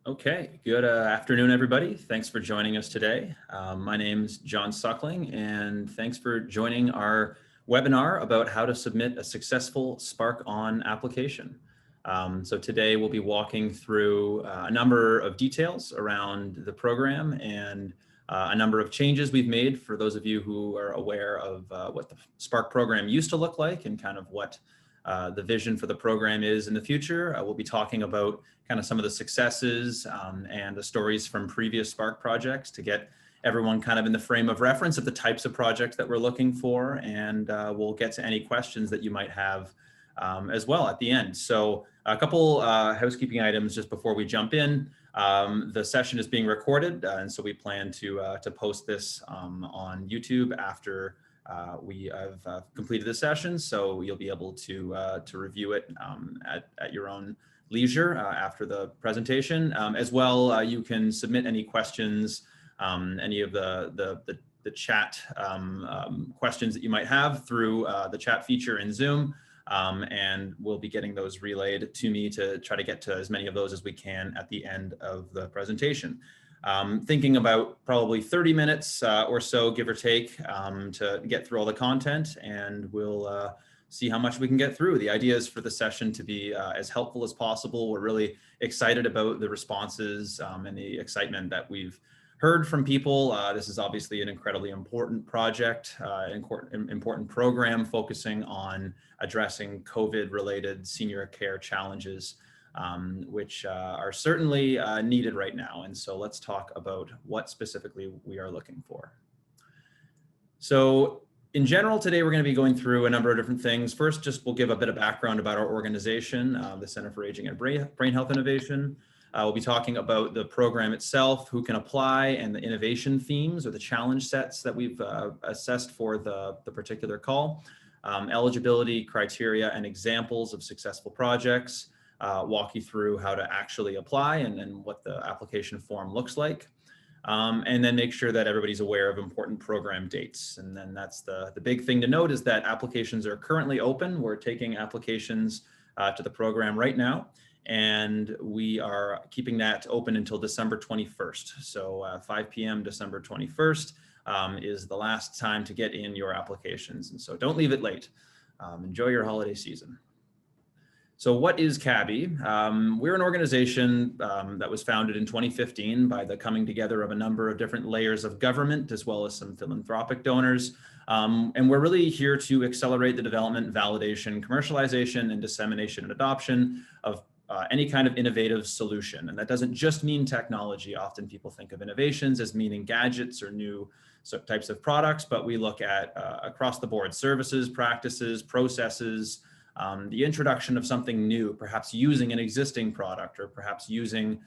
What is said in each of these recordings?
Okay, good afternoon, everybody. Thanks for joining us today. My name's John Suckling, and thanks for joining our webinar about how to submit a successful SparkON application. So today we'll be walking through a number of details around the program and a number of changes we've made for those of you who are aware of what the Spark program used to look like and kind of what the vision for the program is in the future. We'll be talking about kind of some of the successes and the stories from previous Spark projects to get everyone kind of in the frame of reference of the types of projects that we're looking for. And we'll get to any questions that you might have as well at the end. So a couple housekeeping items just before we jump in. The session is being recorded, and so we plan to post this on YouTube after we have completed the session, so you'll be able to review it at your own leisure after the presentation. As well, you can submit any questions, any of the chat questions that you might have through the chat feature in Zoom, and we'll be getting those relayed to me to try to get to as many of those as we can at the end of the presentation. Thinking about probably 30 minutes or so, give or take, to get through all the content, and we'll see how much we can get through. The idea is for the session to be as helpful as possible. We're really excited about the responses and the excitement that we've heard from people. This is obviously an incredibly important project, important program focusing on addressing COVID-related senior care challenges, which are certainly needed right now. And so let's talk about what specifically we are looking for. So in general, today we're going to be going through a number of different things. First, just we'll give a bit of background about our organization, the Center for Aging and Brain Health Innovation. We'll be talking about the program itself, who can apply, and the innovation themes or the challenge sets that we've assessed for the particular call, eligibility criteria and examples of successful projects, walk you through how to actually apply and what the application form looks like. And then make sure that everybody's aware of important program dates. And then that's the big thing to note is that applications are currently open. We're taking applications to the program right now, and we are keeping that open until December 21st. So 5 p.m. December 21st is the last time to get in your applications. And so don't leave it late. Enjoy your holiday season. So what is CABHI? We're an organization that was founded in 2015 by the coming together of a number of different layers of government, as well as some philanthropic donors. And we're really here to accelerate the development, validation, commercialization, and dissemination and adoption of any kind of innovative solution. And that doesn't just mean technology. Often people think of innovations as meaning gadgets or new types of products, but we look at across the board services, practices, processes, the introduction of something new, perhaps using an existing product, or perhaps using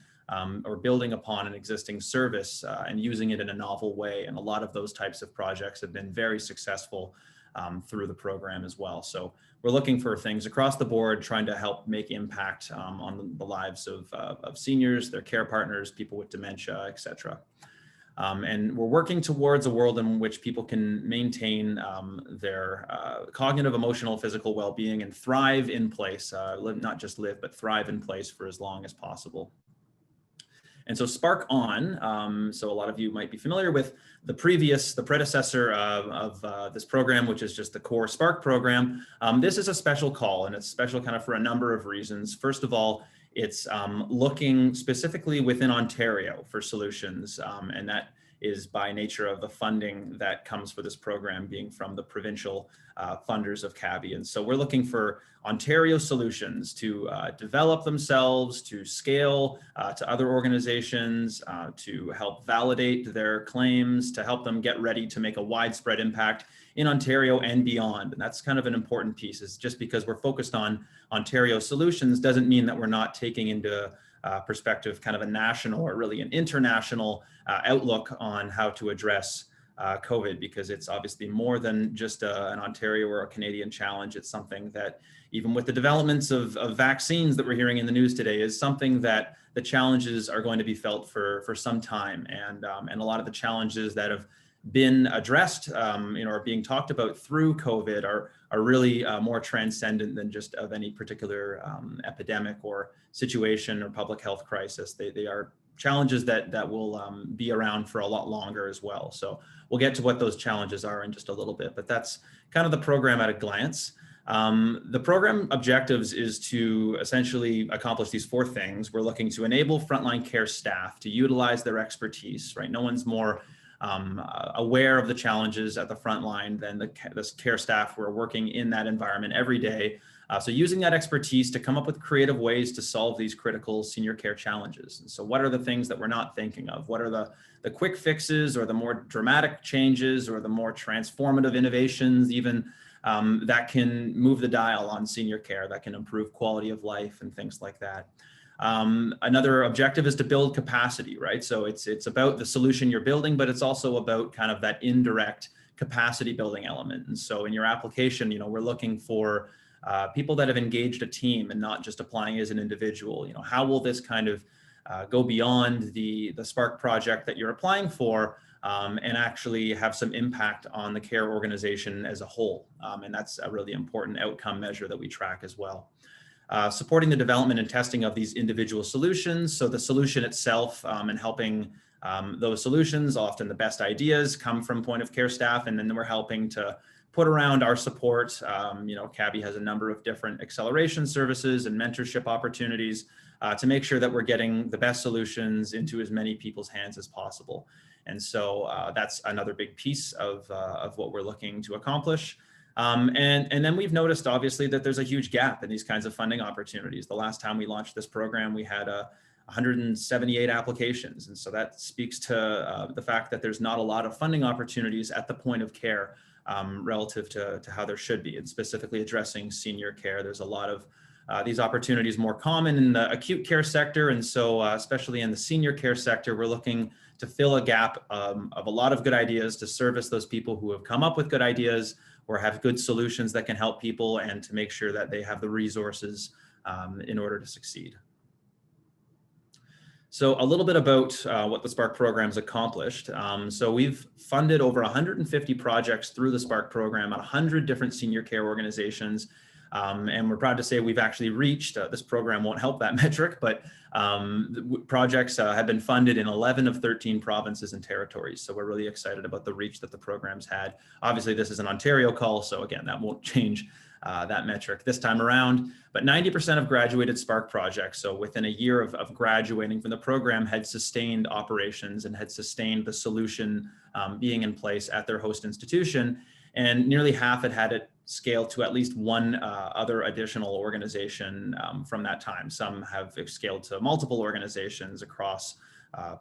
or building upon an existing service and using it in a novel way. And a lot of those types of projects have been very successful through the program as well. So we're looking for things across the board, trying to help make impact on the lives of seniors, their care partners, people with dementia, et cetera. And we're working towards a world in which people can maintain their cognitive, emotional, physical well-being and thrive in place, not just live, but thrive in place for as long as possible. And so SparkON, so a lot of you might be familiar with the predecessor of this program, which is just the core Spark program. This is a special call, and it's special kind of for a number of reasons. First of all, it's looking specifically within Ontario for solutions, and that is by nature of the funding that comes for this program being from the provincial funders of CABHI. And so we're looking for Ontario solutions to develop themselves, to scale to other organizations, to help validate their claims, to help them get ready to make a widespread impact in Ontario and beyond. And that's kind of an important piece, is just because we're focused on Ontario solutions doesn't mean that we're not taking into perspective kind of a national or really an international outlook on how to address COVID, because it's obviously more than just an Ontario or a Canadian challenge. It's something that, even with the developments of vaccines that we're hearing in the news today, is something that the challenges are going to be felt for some time. And a lot of the challenges that have been addressed, or being talked about through COVID are really more transcendent than just of any particular epidemic or situation or public health crisis. They are challenges that will be around for a lot longer as well. So we'll get to what those challenges are in just a little bit, but that's kind of the program at a glance. The program objectives is to essentially accomplish these 4 things. We're looking to enable frontline care staff to utilize their expertise, right? No one's more aware of the challenges at the front line than the care staff who are working in that environment every day. So using that expertise to come up with creative ways to solve these critical senior care challenges. And so what are the things that we're not thinking of? What are the quick fixes or the more dramatic changes or the more transformative innovations even that can move the dial on senior care, that can improve quality of life and things like that. Another objective is to build capacity, right? So it's about the solution you're building, but it's also about kind of that indirect capacity building element. And so in your application, we're looking for people that have engaged a team and not just applying as an individual. How will this kind of go beyond the Spark project that you're applying for and actually have some impact on the care organization as a whole? And that's a really important outcome measure that we track as well. Supporting the development and testing of these individual solutions. So the solution itself and helping those solutions, often the best ideas come from point of care staff, and then we're helping to put around our support. CABHI has a number of different acceleration services and mentorship opportunities to make sure that we're getting the best solutions into as many people's hands as possible. And so that's another big piece of what we're looking to accomplish. And then we've noticed, obviously, that there's a huge gap in these kinds of funding opportunities. The last time we launched this program, we had 178 applications. And so that speaks to the fact that there's not a lot of funding opportunities at the point of care relative to how there should be, and specifically addressing senior care. There's a lot of these opportunities more common in the acute care sector. And so especially in the senior care sector, we're looking to fill a gap of a lot of good ideas to service those people who have come up with good ideas or have good solutions that can help people, and to make sure that they have the resources in order to succeed. So a little bit about what the Spark program's accomplished. So we've funded over 150 projects through the Spark program at 100 different senior care organizations. And we're proud to say we've actually reached, this program won't help that metric, but projects have been funded in 11 of 13 provinces and territories. So we're really excited about the reach that the program's had. Obviously, this is an Ontario call, so again, that won't change that metric this time around. But 90% of graduated Spark projects, so within a year of graduating from the program, had sustained operations and had sustained the solution being in place at their host institution. And nearly half had it scale to at least one other additional organization from that time. Some have scaled to multiple organizations across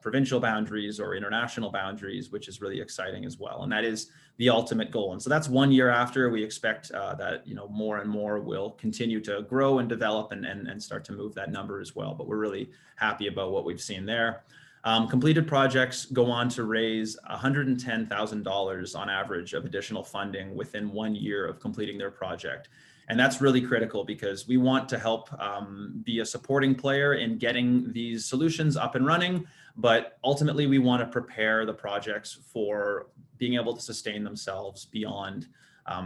provincial boundaries or international boundaries, which is really exciting as well. And that is the ultimate goal. And so that's 1 year after. We expect that more and more will continue to grow and develop and start to move that number as well. But we're really happy about what we've seen there. Completed projects go on to raise $110,000 on average of additional funding within 1 year of completing their project. And that's really critical because we want to help be a supporting player in getting these solutions up and running, but ultimately we want to prepare the projects for being able to sustain themselves beyond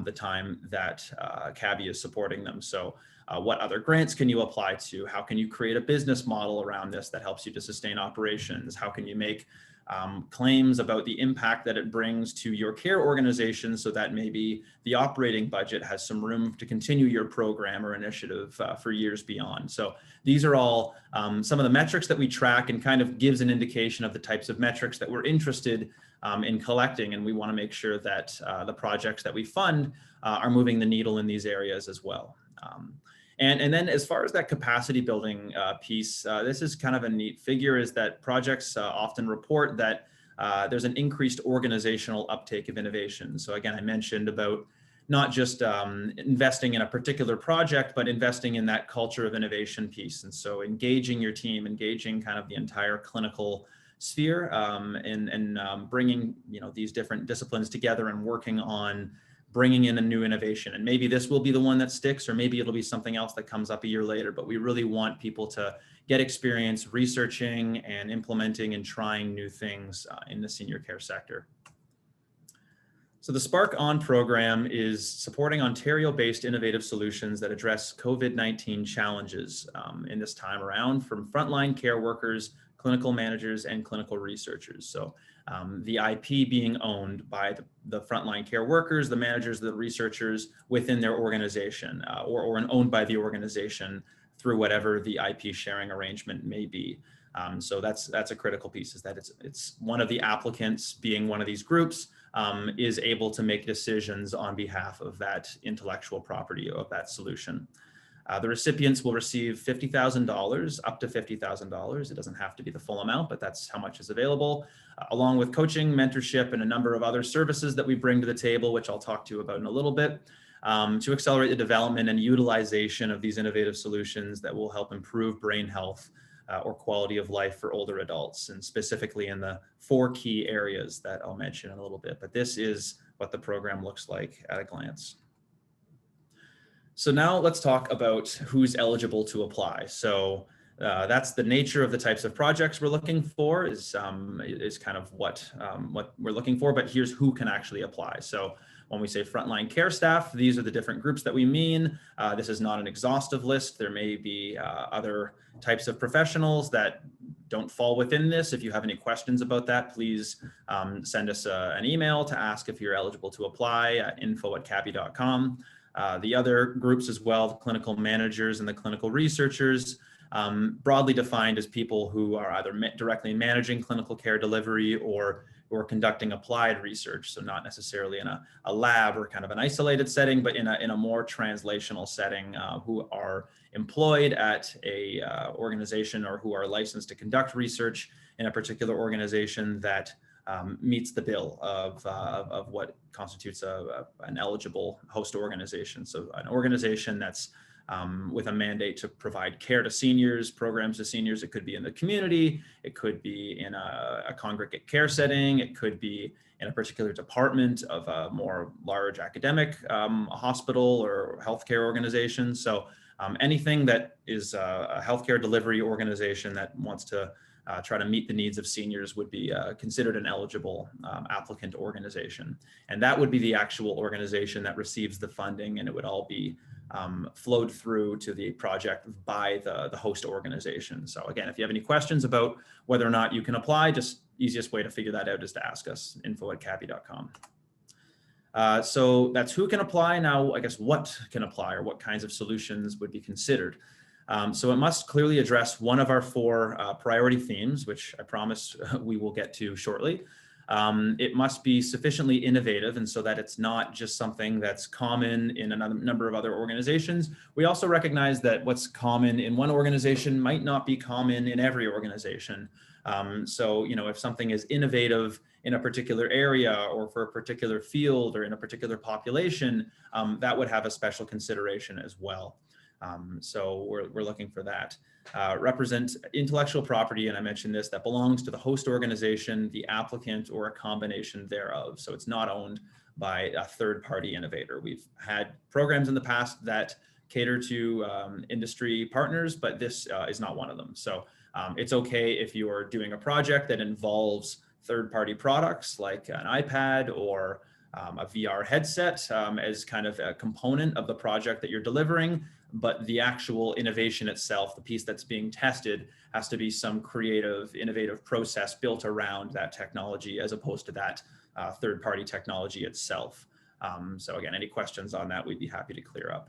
the time that CABHI is supporting them. So what other grants can you apply to? How can you create a business model around this that helps you to sustain operations? How can you make claims about the impact that it brings to your care organization so that maybe the operating budget has some room to continue your program or initiative for years beyond? So these are all some of the metrics that we track, and kind of gives an indication of the types of metrics that we're interested in collecting. And we want to make sure that the projects that we fund are moving the needle in these areas as well. And then as far as that capacity building piece, this is kind of a neat figure, is that projects often report that there's an increased organizational uptake of innovation. So again, I mentioned about not just investing in a particular project, but investing in that culture of innovation piece. And so engaging your team, engaging kind of the entire clinical sphere, and bringing these different disciplines together and working on bringing in a new innovation. And maybe this will be the one that sticks, or maybe it'll be something else that comes up a year later, but we really want people to get experience researching and implementing and trying new things in the senior care sector. So the SparkON program is supporting Ontario-based innovative solutions that address COVID-19 challenges in this time around, from frontline care workers, clinical managers, and clinical researchers. So the IP being owned by the frontline care workers, the managers, the researchers within their organization, or owned by the organization through whatever the IP sharing arrangement may be. So that's a critical piece, is that it's one of the applicants, being one of these groups, is able to make decisions on behalf of that intellectual property of that solution. The recipients will receive $50,000, up to $50,000. It doesn't have to be the full amount, but that's how much is available, along with coaching, mentorship, and a number of other services that we bring to the table, which I'll talk to you about in a little bit, to accelerate the development and utilization of these innovative solutions that will help improve brain health or quality of life for older adults, and specifically in the 4 key areas that I'll mention in a little bit. But this is what the program looks like at a glance. So now let's talk about who's eligible to apply. So that's the nature of the types of projects we're looking for, is kind of what we're looking for, but here's who can actually apply. So when we say frontline care staff, these are the different groups that we mean. This is not an exhaustive list. There may be other types of professionals that don't fall within this. If you have any questions about that, please send us an email to ask if you're eligible to apply at info@cabhi.com. The other groups as well, the clinical managers and the clinical researchers, broadly defined as people who are either directly managing clinical care delivery or conducting applied research. So not necessarily in a lab or kind of an isolated setting, but in a more translational setting, who are employed at a organization, or who are licensed to conduct research in a particular organization that meets the bill of what constitutes an eligible host organization. So an organization that's with a mandate to provide care to seniors, programs to seniors. It could be in the community, it could be in a congregate care setting, it could be in a particular department of a more large academic hospital or healthcare organization. So anything that is a healthcare delivery organization that wants to try to meet the needs of seniors would be considered an eligible applicant organization. And that would be the actual organization that receives the funding, and it would all be flowed through to the project by the host organization. So again, if you have any questions about whether or not you can apply, just easiest way to figure that out is to ask us, info@cabhi.com. So that's who can apply. Now, I guess what can apply, or what kinds of solutions would be considered. So it must clearly address one of our 4 priority themes, which I promise we will get to shortly. It must be sufficiently innovative, and so that it's not just something that's common in a number of other organizations. We also recognize that what's common in one organization might not be common in every organization. So, if something is innovative in a particular area, or for a particular field, or in a particular population, that would have a special consideration as well. So we're looking for that. Represent intellectual property, and I mentioned this, that belongs to the host organization, the applicant, or a combination thereof. So it's not owned by a third-party innovator. We've had programs in the past that cater to industry partners, but this is not one of them. So it's okay if you're doing a project that involves third-party products like an iPad or a VR headset as kind of a component of the project that you're delivering, but the actual innovation itself, the piece that's being tested, has to be some creative, innovative process built around that technology, as opposed to that third-party technology itself. So again, any questions on that, we'd be happy to clear up.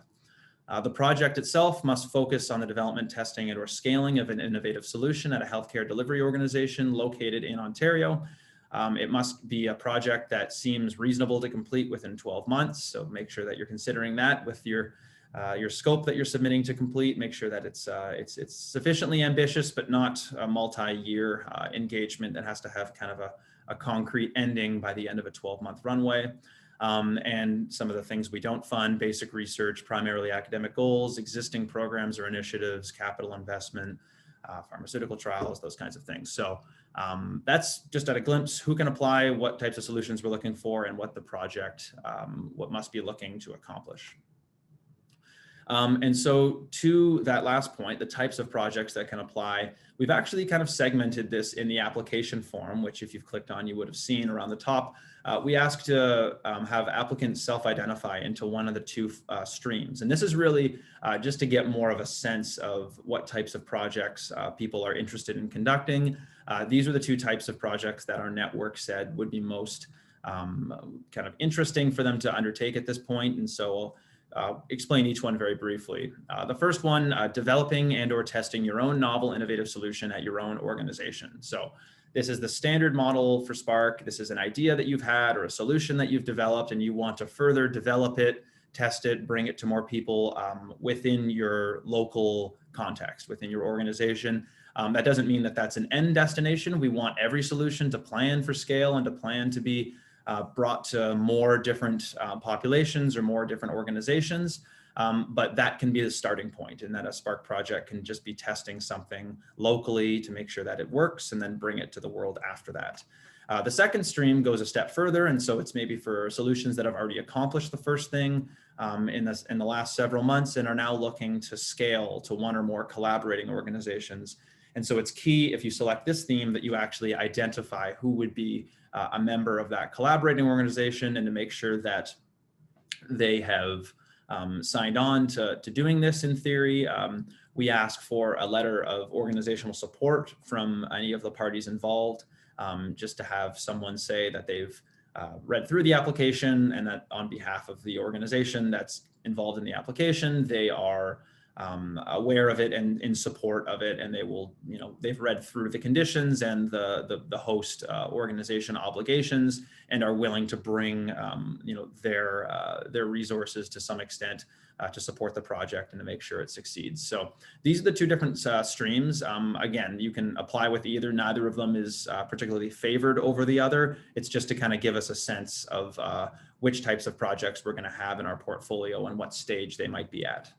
The project itself must focus on the development, testing, and or scaling of an innovative solution at a healthcare delivery organization located in Ontario. It must be a project that seems reasonable to complete within 12 months. So make sure that you're considering that with your scope that you're submitting to complete. Make sure that it's sufficiently ambitious, but not a multi-year engagement that has to have kind of a concrete ending by the end of a 12-month runway. And some of the things we don't fund: basic research, primarily academic goals, existing programs or initiatives, capital investment, pharmaceutical trials, those kinds of things. So that's just at a glimpse who can apply, what types of solutions we're looking for, and what the project, what must be looking to accomplish. And so to that last point, the types of projects that can apply, we've actually kind of segmented this in the application form, which if you've clicked on, you would have seen around the top. We ask to have applicants self-identify into one of the two streams. And this is really just to get more of a sense of what types of projects people are interested in conducting. These are the two types of projects that our network said would be most kind of interesting for them to undertake at this point. And so explain each one very briefly. The first one, developing and or testing your own novel innovative solution at your own organization. So this is the standard model for Spark. This is an idea that you've had or a solution that you've developed and you want to further develop it, test it, bring it to more people within your local context, within your organization. That doesn't mean that that's an end destination. We want every solution to plan for scale and to plan to be brought to more different populations or more different organizations. But that can be the starting point, and that a Spark project can just be testing something locally to make sure that it works and then bring it to the world after that. The second stream goes a step further, and so it's maybe for solutions that have already accomplished the first thing in the last several months and are now looking to scale to one or more collaborating organizations. And so it's key if you select this theme that you actually identify who would be a member of that collaborating organization and to make sure that they have signed on to doing this in theory. We ask for a letter of organizational support from any of the parties involved, just to have someone say that they've read through the application and that on behalf of the organization that's involved in the application, they are aware of it and in support of it, and they will, they've read through the conditions and the host organization obligations and are willing to bring, their resources to some extent to support the project and to make sure it succeeds. So these are the two different streams. Again, you can apply with either. Neither of them is particularly favored over the other. It's just to kind of give us a sense of which types of projects we're going to have in our portfolio and what stage they might be at.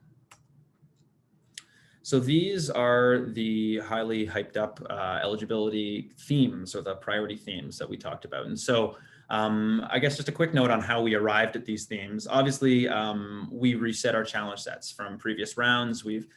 So these are the highly hyped up eligibility themes or the priority themes that we talked about. And so I guess just a quick note on how we arrived at these themes. Obviously, we reset our challenge sets from previous rounds. We've,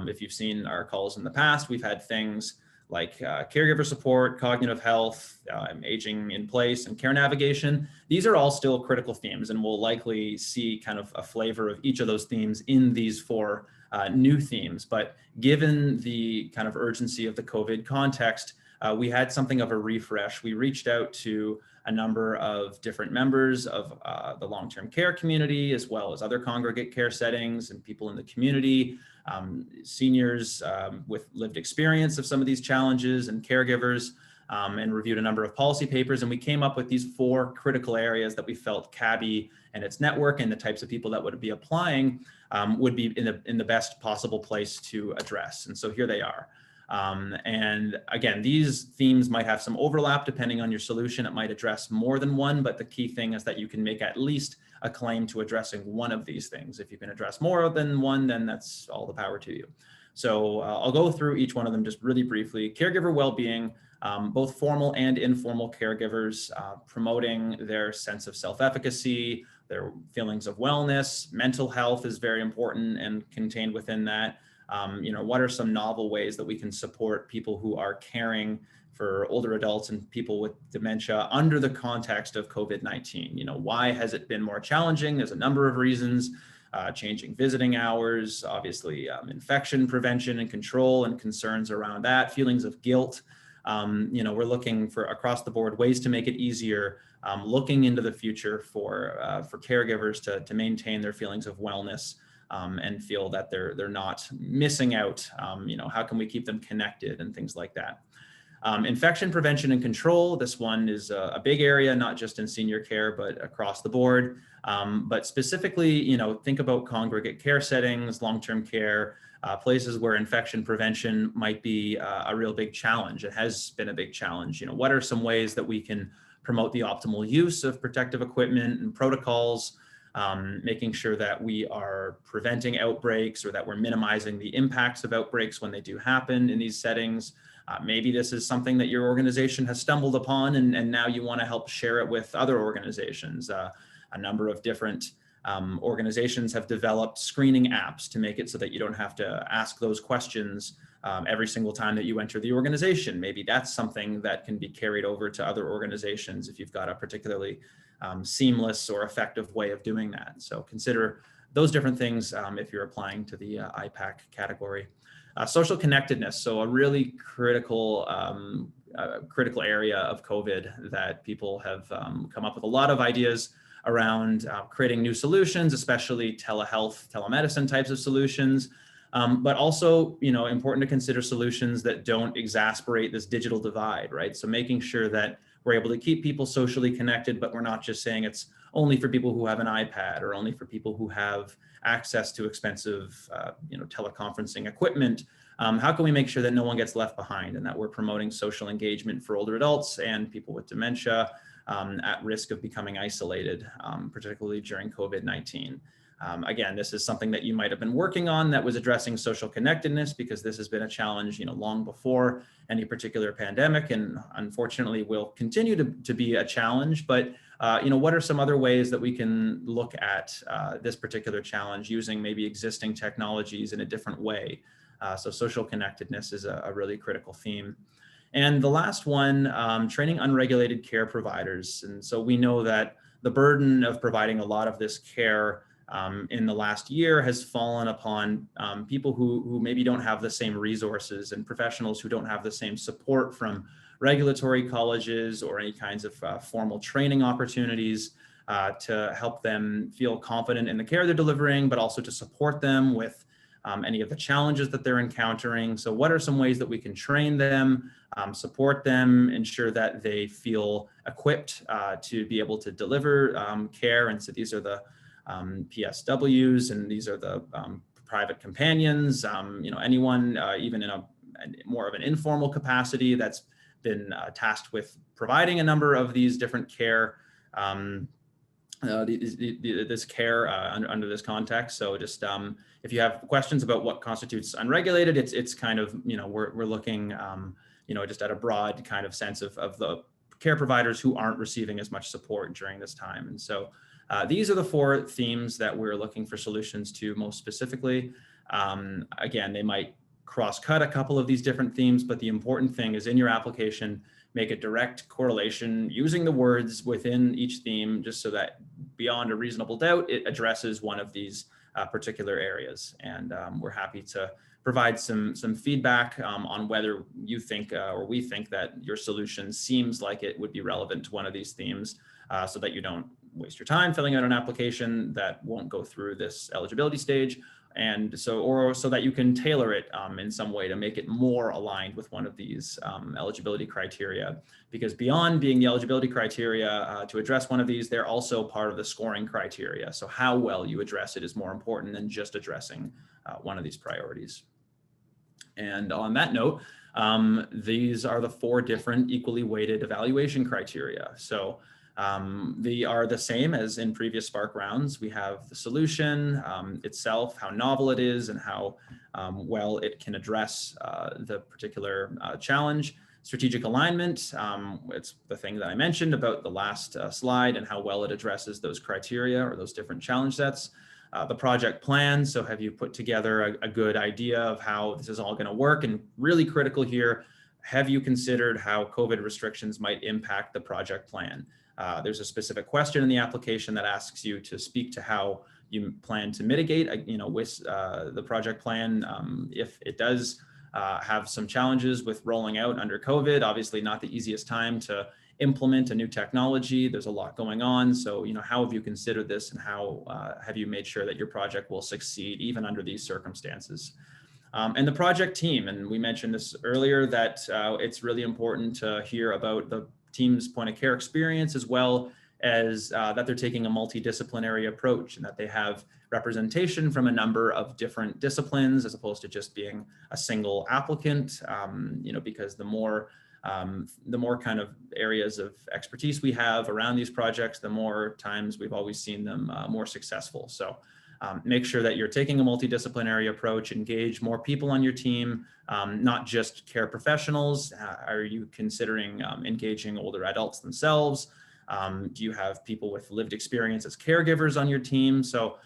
if you've seen our calls in the past, we've had things like caregiver support, cognitive health, aging in place, and care navigation. These are all still critical themes, and we'll likely see kind of a flavor of each of those themes in these four new themes. But given the kind of urgency of the COVID context, we had something of a refresh. We reached out to a number of different members of the long-term care community, as well as other congregate care settings and people in the community, seniors with lived experience of some of these challenges and caregivers, and reviewed a number of policy papers. And we came up with these four critical areas that we felt CABHI and its network and the types of people that would be applying would be in the best possible place to address. And so here they are. And again, these themes might have some overlap depending on your solution. It might address more than one, but the key thing is that you can make at least a claim to addressing one of these things. If you can address more than one, then that's all the power to you. So I'll go through each one of them just really briefly. Caregiver well-being, both formal and informal caregivers, promoting their sense of self-efficacy, their feelings of wellness. Mental health is very important and contained within that. What are some novel ways that we can support people who are caring for older adults and people with dementia under the context of COVID-19? Why has it been more challenging? There's a number of reasons. Changing visiting hours, obviously infection prevention and control and concerns around that, feelings of guilt. We're looking for across the board ways to make it easier, looking into the future for caregivers to maintain their feelings of wellness and feel that they're not missing out. How can we keep them connected and things like that. Infection prevention and control. This one is a big area, not just in senior care, but across the board. But specifically, think about congregate care settings, long-term care, places where infection prevention might be a real big challenge. It has been a big challenge. What are some ways that we can promote the optimal use of protective equipment and protocols, making sure that we are preventing outbreaks or that we're minimizing the impacts of outbreaks when they do happen in these settings. Maybe this is something that your organization has stumbled upon and now you want to help share it with other organizations. A number of different Organizations have developed screening apps to make it so that you don't have to ask those questions every single time that you enter the organization. Maybe that's something that can be carried over to other organizations if you've got a particularly seamless or effective way of doing that. So consider those different things if you're applying to the IPAC category. Social connectedness, so a really critical area of COVID that people have come up with a lot of ideas around creating new solutions, especially telehealth, telemedicine types of solutions, but also, important to consider solutions that don't exasperate this digital divide, right? So making sure that we're able to keep people socially connected, but we're not just saying it's only for people who have an iPad or only for people who have access to expensive, teleconferencing equipment. How can we make sure that no one gets left behind and that we're promoting social engagement for older adults and people with dementia at risk of becoming isolated, particularly during COVID-19? Again, this is something that you might have been working on that was addressing social connectedness, because this has been a challenge, long before any particular pandemic, and unfortunately will continue to be a challenge. But what are some other ways that we can look at this particular challenge using maybe existing technologies in a different way? So social connectedness is a really critical theme. And the last one, training unregulated care providers. And so we know that the burden of providing a lot of this care in the last year has fallen upon people who maybe don't have the same resources, and professionals who don't have the same support from regulatory colleges or any kinds of formal training opportunities to help them feel confident in the care they're delivering, but also to support them with any of the challenges that they're encountering. So what are some ways that we can train them, support them, ensure that they feel equipped to be able to deliver care? And so these are the PSWs, and these are the private companions, anyone even in a more of an informal capacity that's been tasked with providing a number of these different care, this care under this context. So just if you have questions about what constitutes unregulated, it's kind of, we're looking, just at a broad kind of sense of the care providers who aren't receiving as much support during this time. And so these are the 4 themes that we're looking for solutions to most specifically. Again, they might cross-cut a couple of these different themes, but the important thing is in your application, make a direct correlation using the words within each theme, just so that beyond a reasonable doubt, it addresses one of these particular areas. And we're happy to provide some feedback on whether you think or we think that your solution seems like it would be relevant to one of these themes, so that you don't waste your time filling out an application that won't go through this eligibility stage. And so that you can tailor it in some way to make it more aligned with one of these eligibility criteria, because beyond being the eligibility criteria to address one of these, they're also part of the scoring criteria. So how well you address it is more important than just addressing one of these priorities. And on that note, these are the 4 different equally weighted evaluation criteria. So they are the same as in previous Spark rounds. We have the solution itself, how novel it is, and how well it can address the particular challenge. Strategic alignment, it's the thing that I mentioned about the last slide, and how well it addresses those criteria or those different challenge sets. The project plan, so have you put together a good idea of how this is all going to work? And really critical here, have you considered how COVID restrictions might impact the project plan? There's a specific question in the application that asks you to speak to how you plan to mitigate, with the project plan if it does have some challenges with rolling out under COVID. Obviously not the easiest time to implement a new technology. There's a lot going on. So, how have you considered this, and how have you made sure that your project will succeed even under these circumstances? And the project team, and we mentioned this earlier, that it's really important to hear about the team's point of care experience, as well as that they're taking a multidisciplinary approach, and that they have representation from a number of different disciplines, as opposed to just being a single applicant, because the more kind of areas of expertise we have around these projects, the more times we've always seen them more successful. So make sure that you're taking a multidisciplinary approach, engage more people on your team, not just care professionals. Are you considering engaging older adults themselves? Do you have people with lived experience as caregivers on your team? So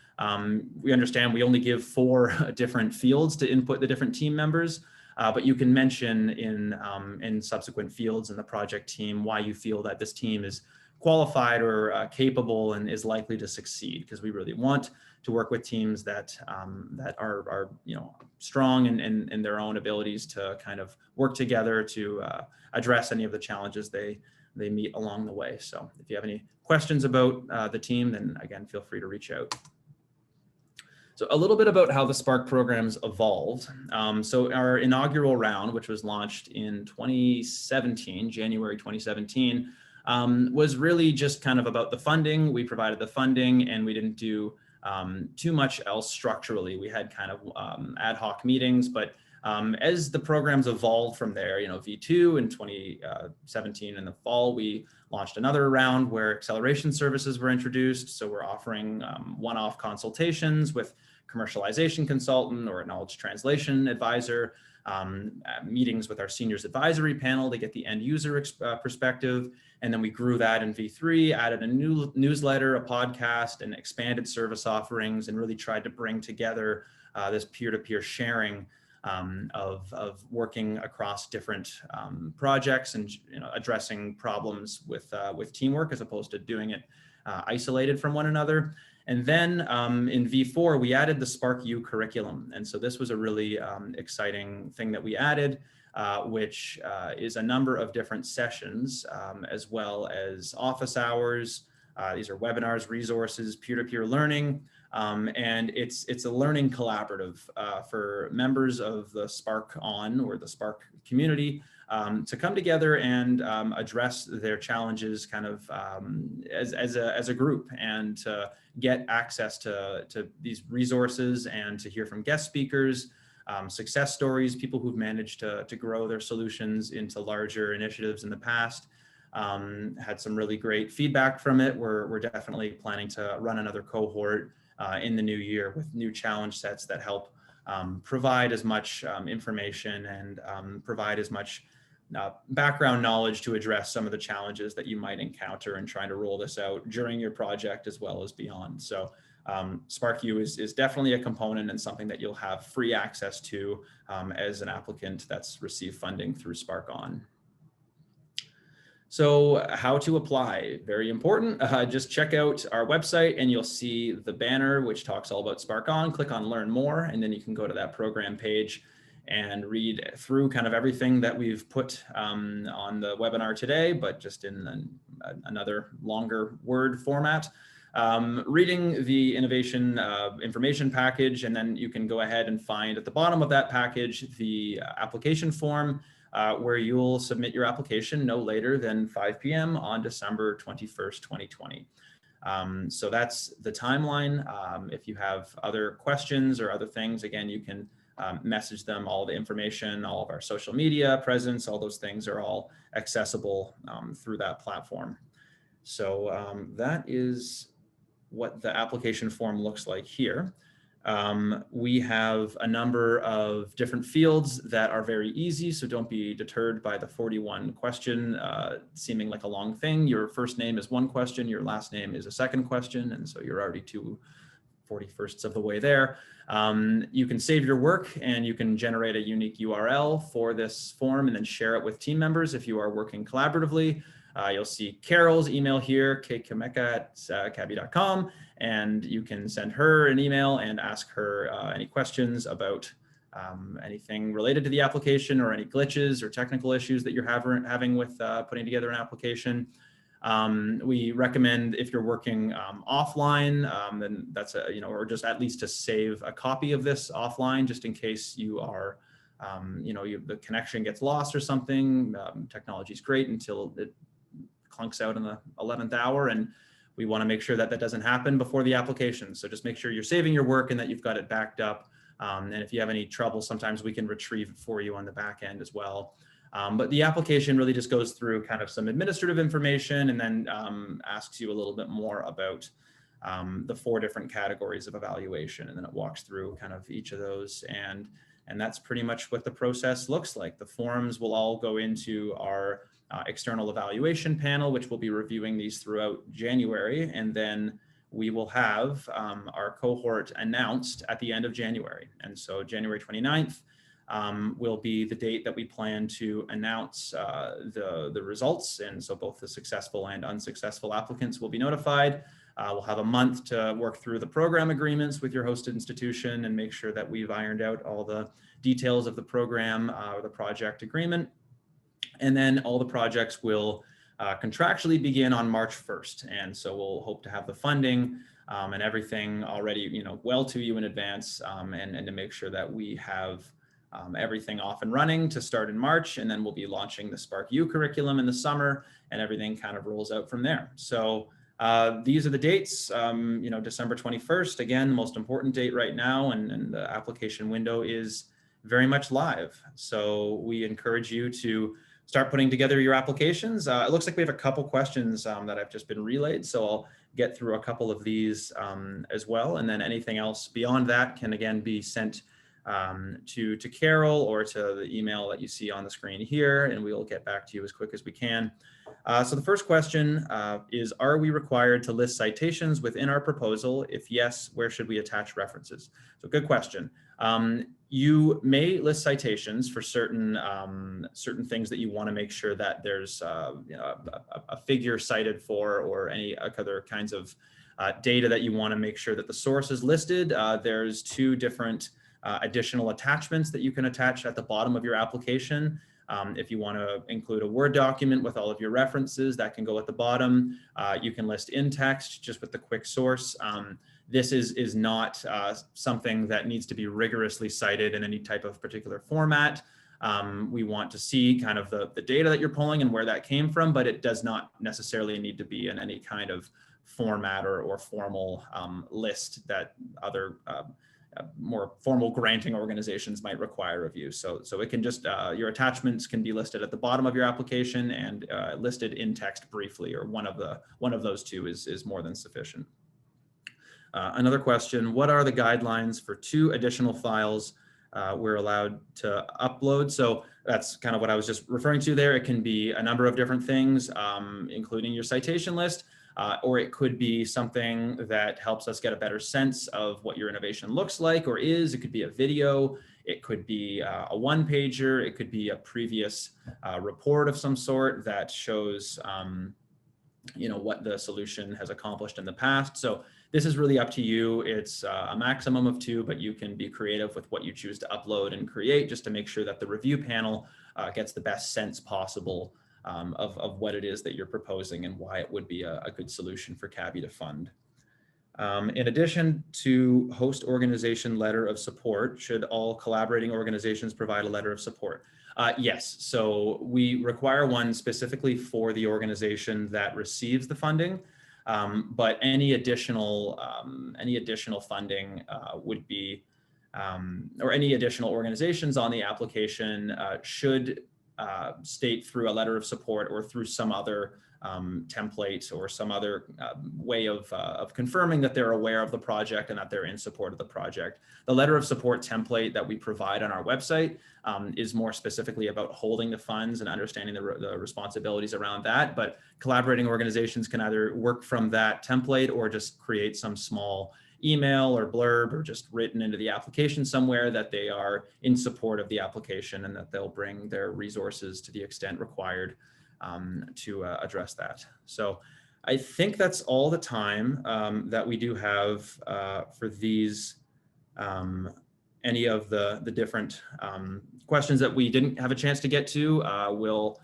we understand we only give 4 different fields to input the different team members, but you can mention in subsequent fields in the project team why you feel that this team is qualified or capable and is likely to succeed, because we really want to work with teams that are strong in their own abilities to kind of work together to address any of the challenges they meet along the way. So if you have any questions about the team, then again, feel free to reach out. So a little bit about how the Spark programs evolved. So our inaugural round, which was launched in 2017, January 2017, was really just kind of about the funding. We provided the funding and we didn't do too much else structurally. We had kind of ad hoc meetings, but as the programs evolved from there, V2 in 2017 in the fall, we launched another round where acceleration services were introduced. So we're offering one-off consultations with commercialization consultant or a knowledge translation advisor, meetings with our seniors advisory panel to get the end user perspective. And then we grew that in V3, added a new newsletter, a podcast, and expanded service offerings, and really tried to bring together this peer-to-peer sharing of working across different projects and addressing problems with teamwork as opposed to doing it isolated from one another. And then in V4, we added the SparkU curriculum. And so this was a really exciting thing that we added, which is a number of different sessions, as well as office hours. These are webinars, resources, peer-to-peer learning. And it's a learning collaborative for members of the SparkON or the Spark community to come together and address their challenges kind of as a group, and to get access to these resources and to hear from guest speakers, success stories, people who've managed to grow their solutions into larger initiatives in the past. Had some really great feedback from it. We're definitely planning to run another cohort in the new year with new challenge sets that help provide as much information and provide as much background knowledge to address some of the challenges that you might encounter in trying to roll this out during your project as well as beyond. So SparkU is definitely a component and something that you'll have free access to as an applicant that's received funding through SparkON. So how to apply, very important. Just check out our website and you'll see the banner, which talks all about SparkON. Click on Learn More, and then you can go to that program page and read through kind of everything that we've put on the webinar today, but just in another longer word format. Reading the innovation information package, and then you can go ahead and find at the bottom of that package the application form, where you'll submit your application no later than 5 p.m. on December 21st, 2020. So that's the timeline. If you have other questions or other things, again, you can message them. All the information, all of our social media presence, all those things are all accessible through that platform. So that is what the application form looks like here. We have a number of different fields that are very easy, so don't be deterred by the 41 question seeming like a long thing. Your first name is one question, your last name is a second question, and so you're already 2/41 of the way there. You can save your work and you can generate a unique URL for this form and then share it with team members if you are working collaboratively. You'll see Carol's email here, kkameka@cabhi.com, and you can send her an email and ask her any questions about anything related to the application or any glitches or technical issues that you're having with putting together an application. We recommend if you're working offline, then that's or just at least to save a copy of this offline, just in case you are, the connection gets lost or something. Technology is great until it clunks out in the 11th hour, and we want to make sure that that doesn't happen before the application. So just make sure you're saving your work and that you've got it backed up. And if you have any trouble, sometimes we can retrieve it for you on the back end as well. But the application really just goes through kind of some administrative information and then asks you a little bit more about the 4 different categories of evaluation. And then it walks through kind of each of those and And that's pretty much what the process looks like. The forms will all go into our external evaluation panel, which will be reviewing these throughout January. And then we will have our cohort announced at the end of January. And so January 29th will be the date that we plan to announce the results. And so both the successful and unsuccessful applicants will be notified. We'll have a month to work through the program agreements with your hosted institution and make sure that we've ironed out all the details of the program or the project agreement. And then all the projects will contractually begin on March 1st. And so we'll hope to have the funding and everything already, well to you in advance, and to make sure that we have everything off and running to start in March. And then we'll be launching the SparkU curriculum in the summer, and everything kind of rolls out from there. So these are the dates, December 21st, again, the most important date right now, and the application window is very much live. So we encourage you to start putting together your applications. It looks like we have a couple questions that have just been relayed, so I'll get through a couple of these as well. And then anything else beyond that can again be sent to Carol or to the email that you see on the screen here, and we'll get back to you as quick as we can. So the first question is, are we required to list citations within our proposal? If yes, where should we attach references? So good question. You may list citations for certain things that you want to make sure that there's a figure cited for, or any other kinds of data that you want to make sure that the source is listed. There's two different additional attachments that you can attach at the bottom of your application. If you want to include a Word document with all of your references, that can go at the bottom. You can list in text just with the quick source. This is not something that needs to be rigorously cited in any type of particular format. We want to see kind of the data that you're pulling and where that came from, but it does not necessarily need to be in any kind of format or formal list that other more formal granting organizations might require of you. So it can just, your attachments can be listed at the bottom of your application and listed in text briefly, or one of those two is more than sufficient. Another question, what are the guidelines for 2 additional files we're allowed to upload? So that's kind of what I was just referring to there. It can be a number of different things, including your citation list, or it could be something that helps us get a better sense of what your innovation looks like or is. It could be a video, it could be a one-pager, it could be a previous report of some sort that shows what the solution has accomplished in the past. So this is really up to you. It's a maximum of 2, but you can be creative with what you choose to upload and create, just to make sure that the review panel gets the best sense possible of what it is that you're proposing and why it would be a good solution for CABHI to fund. In addition to host organization letter of support, should all collaborating organizations provide a letter of support? Yes, so we require one specifically for the organization that receives the funding, but any additional funding would be, or any additional organizations on the application should state through a letter of support or through some other template or some other way of confirming that they're aware of the project and that they're in support of the project. The letter of support template that we provide on our website is more specifically about holding the funds and understanding the responsibilities around that. But collaborating organizations can either work from that template or just create some small email or blurb or just written into the application somewhere that they are in support of the application and that they'll bring their resources to the extent required to address that. So I think that's all the time that we do have for these, any of the different questions that we didn't have a chance to get to.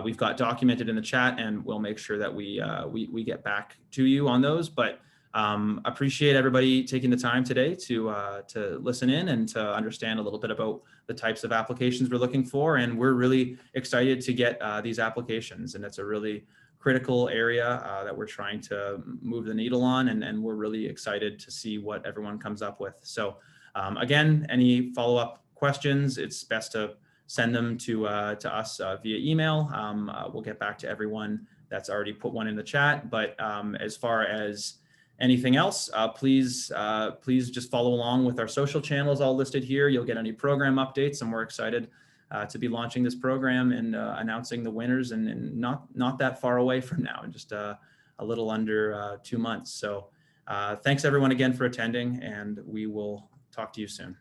We've got documented in the chat, and we'll make sure that we get back to you on those. But appreciate everybody taking the time today to listen in and to understand a little bit about the types of applications we're looking for. And we're really excited to get these applications, and it's a really critical area that we're trying to move the needle on, and we're really excited to see what everyone comes up with. So again, any follow-up questions, it's best to send them to us via email. We'll get back to everyone that's already put one in the chat. But as far as Anything else, please just follow along with our social channels all listed here. You'll get any program updates, and we're excited to be launching this program and announcing the winners and not that far away from now, in just a little under 2 months. So thanks everyone again for attending, and we will talk to you soon.